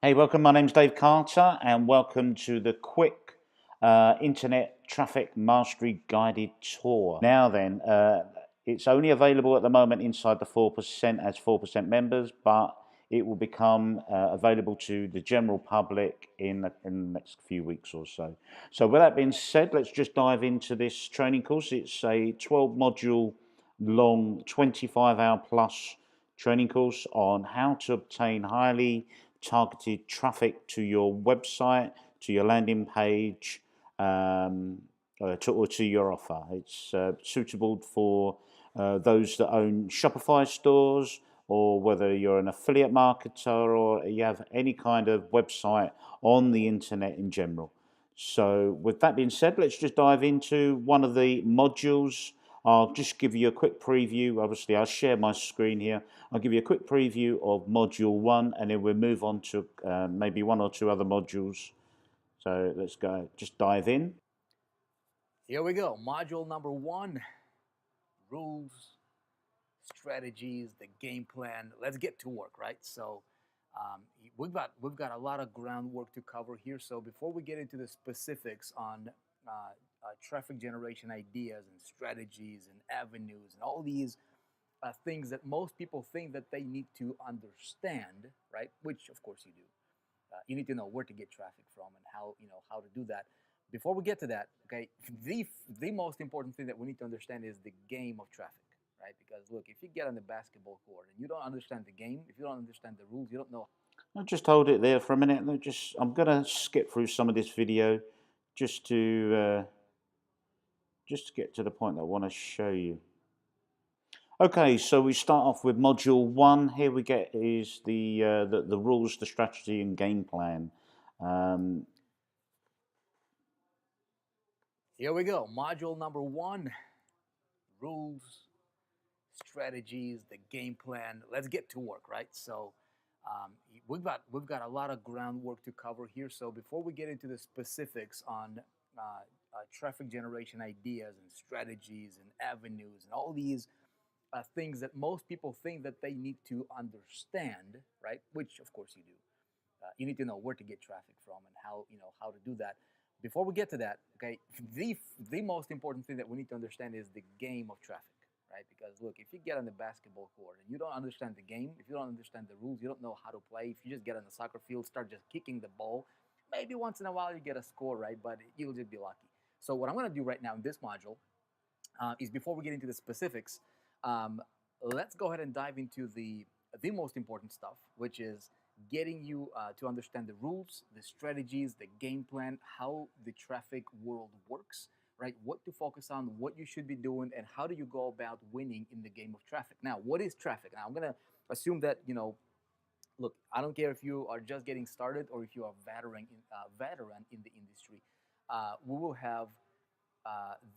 Hey, welcome. My name's Dave Carter, and welcome to the quick Internet Traffic Mastery Guided Tour. Now then, it's only available at the moment inside the 4% as 4% members, but it will become available to the general public in the next few weeks or so. So with that being said, let's just dive into this training course. It's a 12 module long, 25-hour plus training course on how to obtain highly targeted traffic to your website, to your landing page, or to your offer. It's suitable for those that own Shopify stores, or whether you're an affiliate marketer or you have any kind of website on the internet in general. So with that being said, let's just dive into one of the modules. I'll just give you a quick preview. Obviously, I'll share my screen here. I'll give you a quick preview of module 1, and then we'll move on to maybe 1 or 2 other modules. So let's go, just dive in. Here we go. Module number 1, rules, strategies, the game plan. Let's get to work, right? So we've got a lot of groundwork to cover here. So before we get into the specifics on traffic generation ideas and strategies and avenues and all these things that most people think that they need to understand, right? Which of course you do. You need to know where to get traffic from and how to do that. Before we get to that, okay, the most important thing that we need to understand is the game of traffic, right? Because look, if you get on the basketball court and you don't understand the game, if you don't understand the rules, you don't know. I'll just hold it there for a minute. I'm going to skip through some of this video just to get to the point that I want to show you. Okay, so we start off with module 1. Here we get is the rules, the strategy, and game plan. Here we go. Module number 1, rules, strategies, the game plan. Let's get to work, right? So we've got a lot of groundwork to cover here. So before we get into the specifics on traffic generation ideas and strategies and avenues and all these things that most people think that they need to understand, right? Which of course you do. You need to know where to get traffic from and how to do that. Before we get to that, okay, the most important thing that we need to understand is the game of traffic, right? Because look, if you get on the basketball court and you don't understand the game, if you don't understand the rules, you don't know how to play. If you just get on the soccer field, start just kicking the ball, maybe once in a while you get a score, right? But you'll just be lucky. So what I'm going to do right now in this module is, before we get into the specifics, let's go ahead and dive into the most important stuff, which is getting you to understand the rules, the strategies, the game plan, how the traffic world works, right? What to focus on, what you should be doing, and how do you go about winning in the game of traffic. Now, what is traffic? Now, I'm going to assume that, look, I don't care if you are just getting started or if you are veteran in the industry. We will have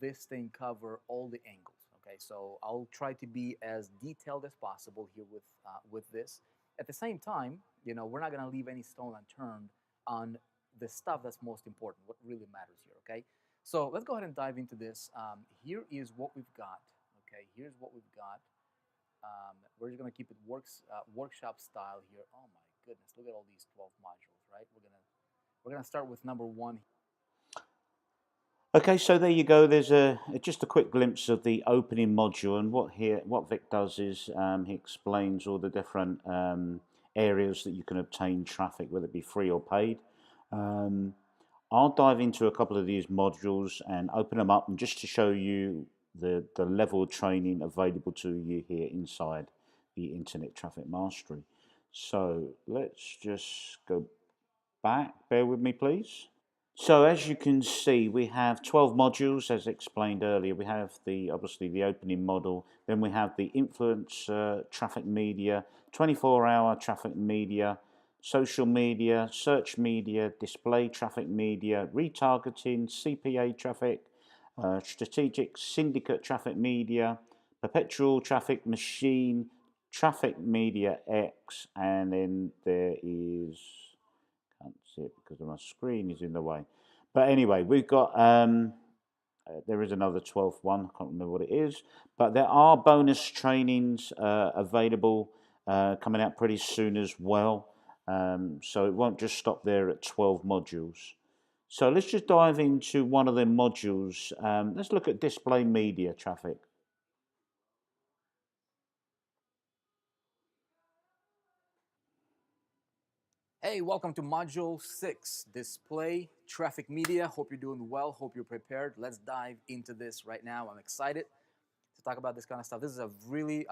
this thing cover all the angles. Okay, so I'll try to be as detailed as possible here with this. At the same time, we're not going to leave any stone unturned on the stuff that's most important, what really matters here. Okay, so let's go ahead and dive into this. Here is what we've got. Okay, here's what we've got. We're just going to keep it workshop style here. Oh my goodness, look at all these 12 modules, right? We're gonna start with number 1. Okay, so there you go. There's just a quick glimpse of the opening module, and what Vic does is he explains all the different areas that you can obtain traffic, whether it be free or paid. I'll dive into a couple of these modules and open them up, and just to show you the level of training available to you here inside the Internet Traffic Mastery. So let's just go back. Bear with me, please. So as you can see, we have 12 modules, as explained earlier. We have obviously the opening model, then we have the influence traffic media, 24-hour traffic media, social media, search media, display traffic media, retargeting, CPA traffic, strategic syndicate traffic media, perpetual traffic machine, traffic media X, and then there is, can't see it because my screen is in the way. But anyway, we've got, there is another 12th one, I can't remember what it is. But there are bonus trainings available coming out pretty soon as well. So it won't just stop there at 12 modules. So let's just dive into one of the modules. Let's look at display media traffic. Hey, welcome to Module 6, Display Traffic Media. Hope you're doing well. Hope you're prepared. Let's dive into this right now. I'm excited to talk about this kind of stuff. This is a really,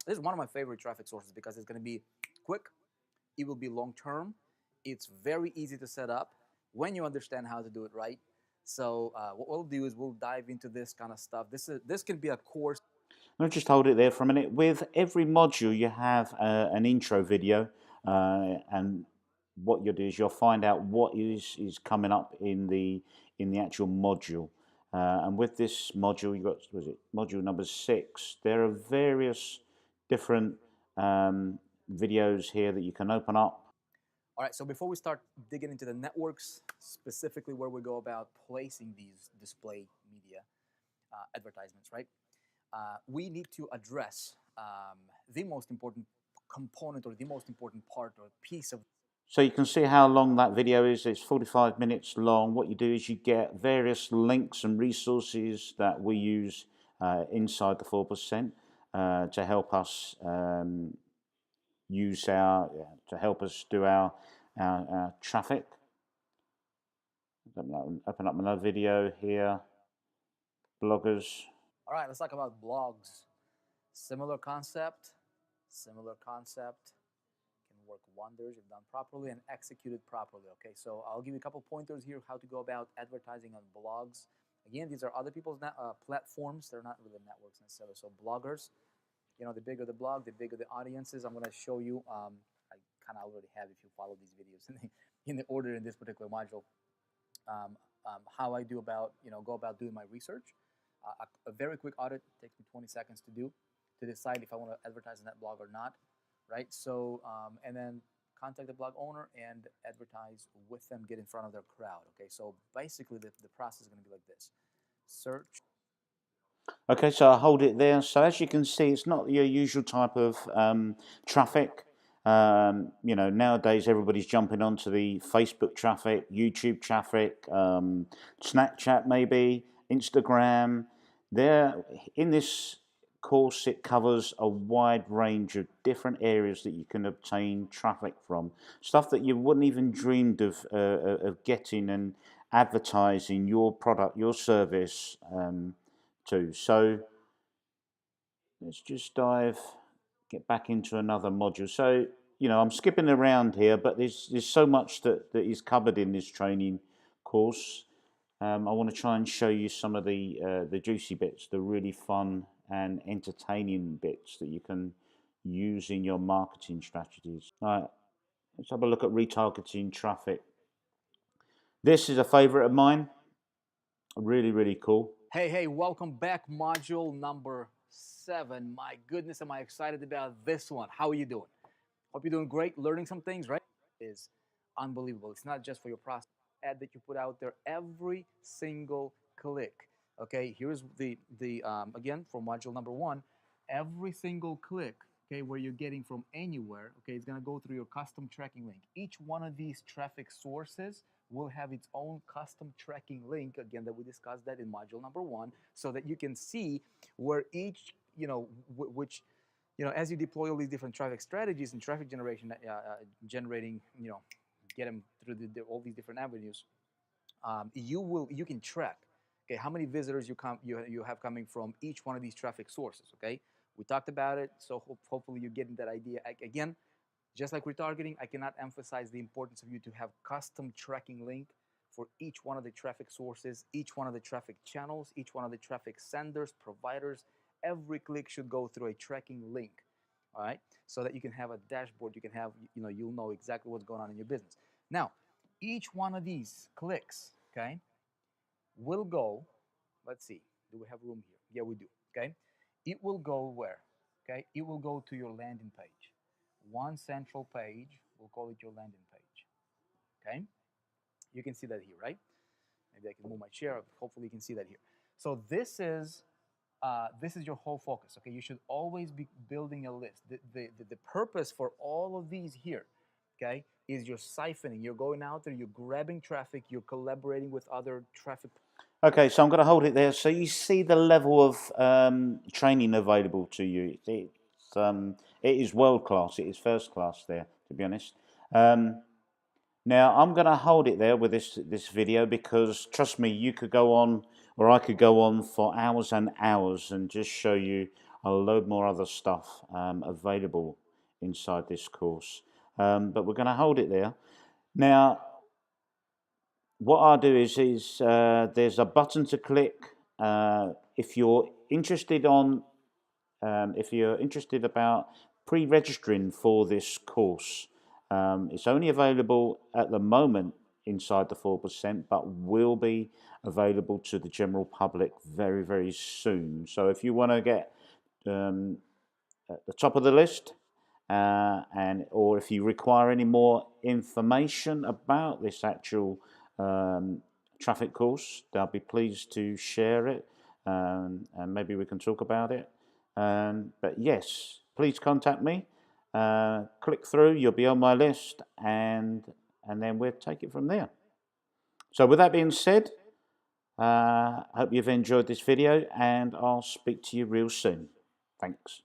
this is one of my favorite traffic sources because it's going to be quick. It will be long-term. It's very easy to set up when you understand how to do it right. So what we'll do is we'll dive into this kind of stuff. This can be a course. I'll just hold it there for a minute. With every module, you have an intro video, and what you'll do is you'll find out what is coming up in the actual module. And with this module, you got, was it module number 6? There are various different videos here that you can open up. All right, so before we start digging into the networks, specifically where we go about placing these display media advertisements, right? We need to address the most important component or the most important part or piece of. So you can see how long that video is. It's 45 minutes long. What you do is you get various links and resources that we use inside the 4% to help us to help us do our traffic. Open up another video here. Bloggers. All right, let's talk about blogs. Similar concept can work wonders if done properly and executed properly. Okay, so I'll give you a couple pointers here how to go about advertising on blogs. Again, these are other people's platforms. They're not really networks necessarily. So bloggers, you know, the bigger the blog, the bigger the audiences. I'm going to show you. I kind of already have if you follow these videos in the order in this particular module. How I do about go about doing my research. A very quick audit takes me 20 seconds to do to decide if I want to advertise on that blog or not, right? So and then contact the blog owner and advertise with them, get in front of their crowd. Okay, so basically the process is going to be like this: search. Okay, so I'll hold it there. So as you can see, it's not your usual type of traffic. Nowadays everybody's jumping onto the Facebook traffic, YouTube traffic, Snapchat maybe, Instagram. There, in this course, it covers a wide range of different areas that you can obtain traffic from. Stuff that you wouldn't even dreamed of getting and advertising your product, your service. Too. So let's just get back into another module. So, I'm skipping around here, but there's so much that is covered in this training course. I want to try and show you some of the juicy bits, the really fun and entertaining bits that you can use in your marketing strategies. All right, let's have a look at retargeting traffic. This is a favorite of mine. Really, really cool. Hey, welcome back. Module number 7. My goodness, am I excited about this one? How are you doing? Hope you're doing great, learning some things, right? Is unbelievable. It's not just for your process ad that you put out there every single click. Okay, here's the again for module number 1. Every single click, okay, where you're getting from anywhere, okay, it's gonna go through your custom tracking link. Each one of these traffic sources will have its own custom tracking link, again, that we discussed that in module number 1, so that you can see where each, which, as you deploy all these different traffic strategies and traffic generation, generating, get them through all these different avenues, you can track, okay, how many visitors you have coming from each one of these traffic sources. Okay, we talked about it, so hopefully you're getting that idea. Again, just like retargeting, I cannot emphasize the importance of you to have custom tracking link for each one of the traffic sources, each one of the traffic channels, each one of the traffic senders, providers. Every click should go through a tracking link, all right? So that you can have a dashboard, you can have, you'll know exactly what's going on in your business. Now, each one of these clicks, okay, will go, let's see, do we have room here? Yeah, we do, okay? It will go where? Okay, it will go to your landing page. One central page, we'll call it your landing page, okay? You can see that here, right? Maybe I can move my chair, hopefully you can see that here. So this is your whole focus, okay? You should always be building a list. The purpose for all of these here, okay, is you're siphoning. You're going out there, you're grabbing traffic, you're collaborating with other traffic. Okay, so I'm going to hold it there. So you see the level of training available to you. It is world class. It is first class there, to be honest. Now I'm going to hold it there with this video because trust me, you could go on, or I could go on for hours and hours and just show you a load more other stuff available inside this course. But we're going to hold it there. Now, what I'll do is there's a button to click if you're interested about pre-registering for this course. It's only available at the moment inside the 4%, but will be available to the general public very, very soon. So if you want to get at the top of the list, or if you require any more information about this actual traffic course, I'll be pleased to share it, and maybe we can talk about it. But yes, please contact me. Click through, you'll be on my list, and then we'll take it from there. So with that being said, I hope you've enjoyed this video, and I'll speak to you real soon. Thanks.